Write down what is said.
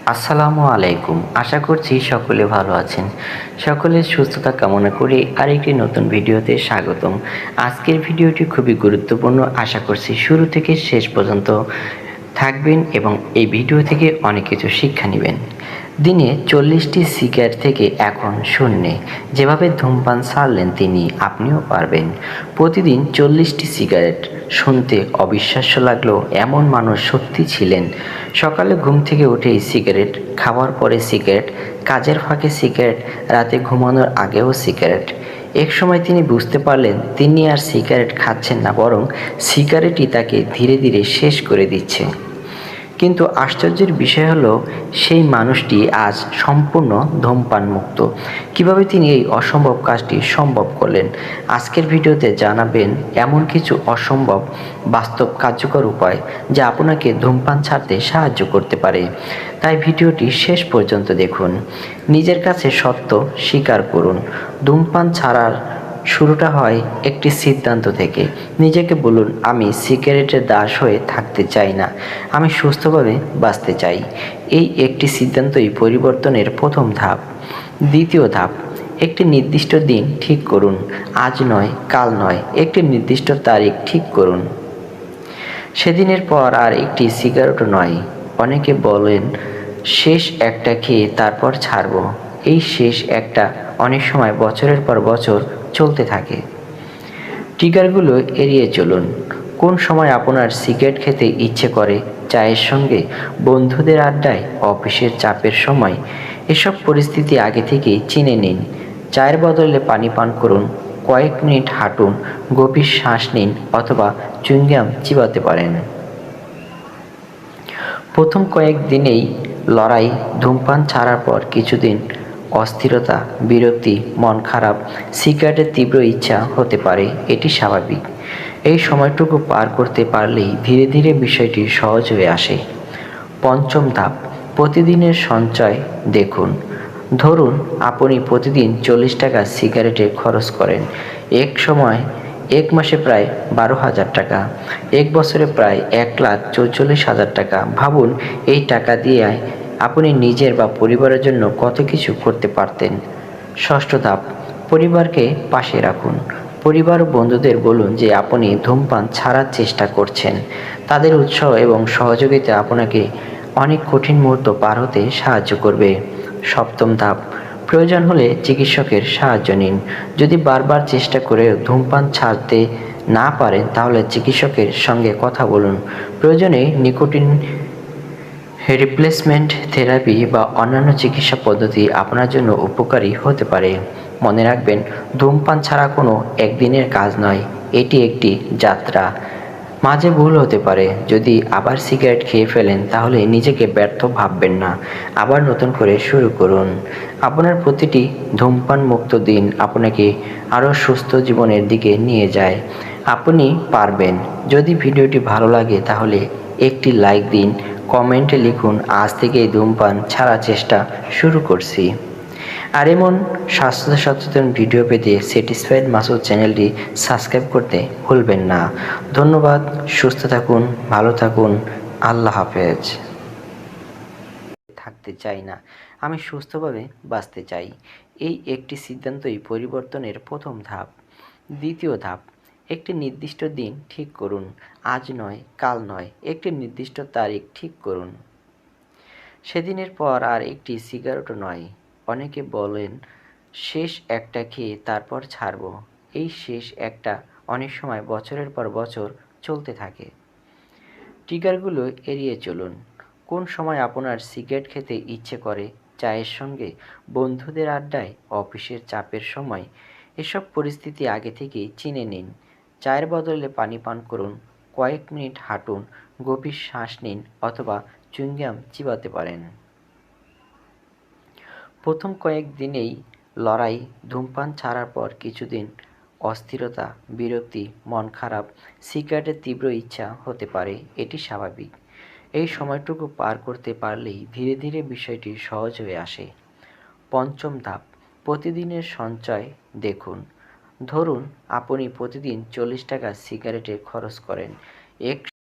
আসসালামু আলাইকুম। আশা করছি সকলে ভালো আছেন। সকলের সুস্থতা কামনা করে আরেকটি নতুন ভিডিওতে স্বাগতম। আজকের ভিডিওটি খুবই গুরুত্বপূর্ণ। আশা করছি শুরু থেকে শেষ পর্যন্ত থাকবেন এবং এই ভিডিও থেকে অনেক কিছু শিক্ষা নেবেন। দিনে 40টি সিগারেট থেকে এখন শূন্যে। যেভাবে ধূমপান ছাড়লেন আপনিও পারবেন। প্রতিদিন 40টি সিগারেট। শুনতে অবিশ্বাস্য লাগলেও এমন মানুষ সত্যি ছিলেন। সকালে ঘুম থেকে উঠেই সিগারেট, খাওয়ার পরে সিগারেট, কাজের ফাঁকে সিগারেট, রাতে ঘুমানোর আগেও সিগারেট। একসময় তিনি বুঝতে পারলেন তিনি আর সিগারেট খাচ্ছেন না, বরং সিগারেটই তাকে ধীরে ধীরে শেষ করে দিচ্ছে। কিন্তু আশ্চর্যের বিষয় হলো সেই মানুষটি আজ সম্পূর্ণ ধূমপান মুক্ত। কিভাবে তিনি এই অসম্ভব কাজটি সম্ভব করলেন, আজকের ভিডিওতে জানাবেন এমন কিছু অসম্ভব বাস্তব কার্যকর উপায় যা আপনাকে ধূমপান ছাড়তে সাহায্য করতে পারে। তাই ভিডিওটি শেষ পর্যন্ত দেখুন। নিজের কাছে সত্য স্বীকার করুন। ধূমপান ছাড়ার শুরুটা হয় একটি সিদ্ধান্ত থেকে। নিজেকে বলুন, আমি সিগারেটের দাস হয়ে থাকতে চাই না, আমি সুস্থভাবে বাঁচতে চাই। এই একটি সিদ্ধান্তই পরিবর্তনের প্রথম ধাপ। দ্বিতীয় ধাপ, একটি নির্দিষ্ট দিন ঠিক করুন। আজ নয়, কাল নয়, একটি নির্দিষ্ট তারিখ ঠিক করুন। সেদিনের পর আর একটি সিগারেটও নয়। অনেকে বলেন শেষ একটা খেয়ে তারপর ছাড়ব। এই শেষ একটা অনেক সময় বছরের পর বছর চলতে থাকে। ট্রিগারগুলো এড়িয়ে চলুন। কোন সময় আপনার সিগারেট খেতে ইচ্ছে করে? চায়ের সঙ্গে, বন্ধুদের আড্ডায়, অফিসের চাপের সময়? এসব পরিস্থিতি আগে থেকেই চিনে নিন। চায়ের বদলে পানি পান করুন, কয়েক মিনিট হাঁটুন, গভীর শ্বাস নিন অথবা চুইংগাম চিবাতে পারেন। প্রথম কয়েক দিনেই লড়াই। ধূমপান ছাড়ার পর কিছুদিন অস্থিরতা, বিরক্তি, মন খারাপ, সিগারেটের তীব্র ইচ্ছা হতে পারে। এটি স্বাভাবিক। এই সময়টুকু পার করতে পারলেই ধীরে ধীরে বিষয়টি সহজ হয়ে আসে। পঞ্চম ধাপ, প্রতিদিনের সঞ্চয় দেখুন। ধরুন আপনি প্রতিদিন 40 টাকা সিগারেটে খরচ করেন। এক মাসে প্রায় 12,000 টাকা, এক বছরে প্রায় 1,44,000 টাকা। ভাবুন এই টাকা দিয়ে আপনি নিজের বা পরিবারের জন্য কত কিছু করতে পারতেন। ষষ্ঠ ধাপ, পরিবারকে পাশে রাখুন। পরিবার ও বন্ধুদের বলুন যে আপনি ধূমপান ছাড়ার চেষ্টা করছেন। তাদের উৎসাহ এবং সহযোগিতা আপনাকে অনেক কঠিন মুহূর্ত পার হতে সাহায্য করবে। সপ্তম ধাপ, প্রয়োজন হলে চিকিৎসকের সাহায্য নিন। যদি বারবার চেষ্টা করেও ধূমপান ছাড়তে না পারেন তাহলে চিকিৎসকের সঙ্গে কথা বলুন। প্রয়োজনে নিকোটিন রিপ্লেসমেন্ট থেরাপি বা অন্যান্য চিকিৎসা পদ্ধতি আপনার জন্য উপকারী হতে পারে। মনে রাখবেন, ধূমপান ছাড়া কোনো একদিনের কাজ নয়, এটি একটি যাত্রা। মাঝে ভুল হতে পারে। যদি আবার সিগারেট খেয়ে ফেলেন তাহলে নিজেকে ব্যর্থ ভাববেন না, আবার নতুন করে শুরু করুন। আপনার প্রতিটি ধূমপান মুক্ত দিন আপনাকে আরও সুস্থ জীবনের দিকে নিয়ে যায়। আপনি পারবেন। যদি ভিডিওটি ভালো লাগে তাহলে একটি লাইক দিন, কমেন্টে লিখুন আজ থেকেই ধূমপান ছাড়ার চেষ্টা শুরু করছি। আর এমন স্বাস্থ্য সচেতন ভিডিও পেতে স্যাটিসফাইড মাসুদ চ্যানেলটি সাবস্ক্রাইব করতে ভুলবেন না। ধন্যবাদ। সুস্থ থাকুন, ভালো থাকুন। আল্লাহ হাফেজ। থাকতে চাই না, আমি সুস্থভাবে বাঁচতে চাই। এই একটি সিদ্ধান্তই পরিবর্তনের প্রথম ধাপ। দ্বিতীয় ধাপ, একটি নির্দিষ্ট দিন ঠিক করুন। আজ নয়, কাল নয়, একটি নির্দিষ্ট তারিখ ঠিক করুন। সেদিনের পর আর একটি সিগারেটও নয়। অনেকে বলেন শেষ একটা খেয়ে তারপর ছাড়ব। এই শেষ একটা অনেক সময় বছরের পর বছর চলতে থাকে। ট্রিগারগুলো এড়িয়ে চলুন। কোন সময় আপনার সিগারেট খেতে ইচ্ছে করে? চায়ের সঙ্গে, বন্ধুদের আড্ডায়, অফিসের চাপের সময়? এসব পরিস্থিতি আগে থেকেই চিনে নিন। চায়ের বদলে পানি পান করুন, কয়েক মিনিট হাঁটুন, গভীর শ্বাস নিন অথবা চুইংগাম চিবাতে পারেন। প্রথম কয়েক দিনেই লড়াই। ধূমপান ছাড়ার পর কিছুদিন অস্থিরতা, বিরক্তি, মন খারাপ, সিগারেটের তীব্র ইচ্ছা হতে পারে। এটি স্বাভাবিক। এই সময়টুকু পার করতে পারলেই ধীরে ধীরে বিষয়টি সহজ হয়ে আসে। পঞ্চম ধাপ, প্রতিদিনের সঞ্চয় দেখুন। ধরুন আপনি প্রতিদিন 40 টাকা সিগারেটে খরচ করেন। এক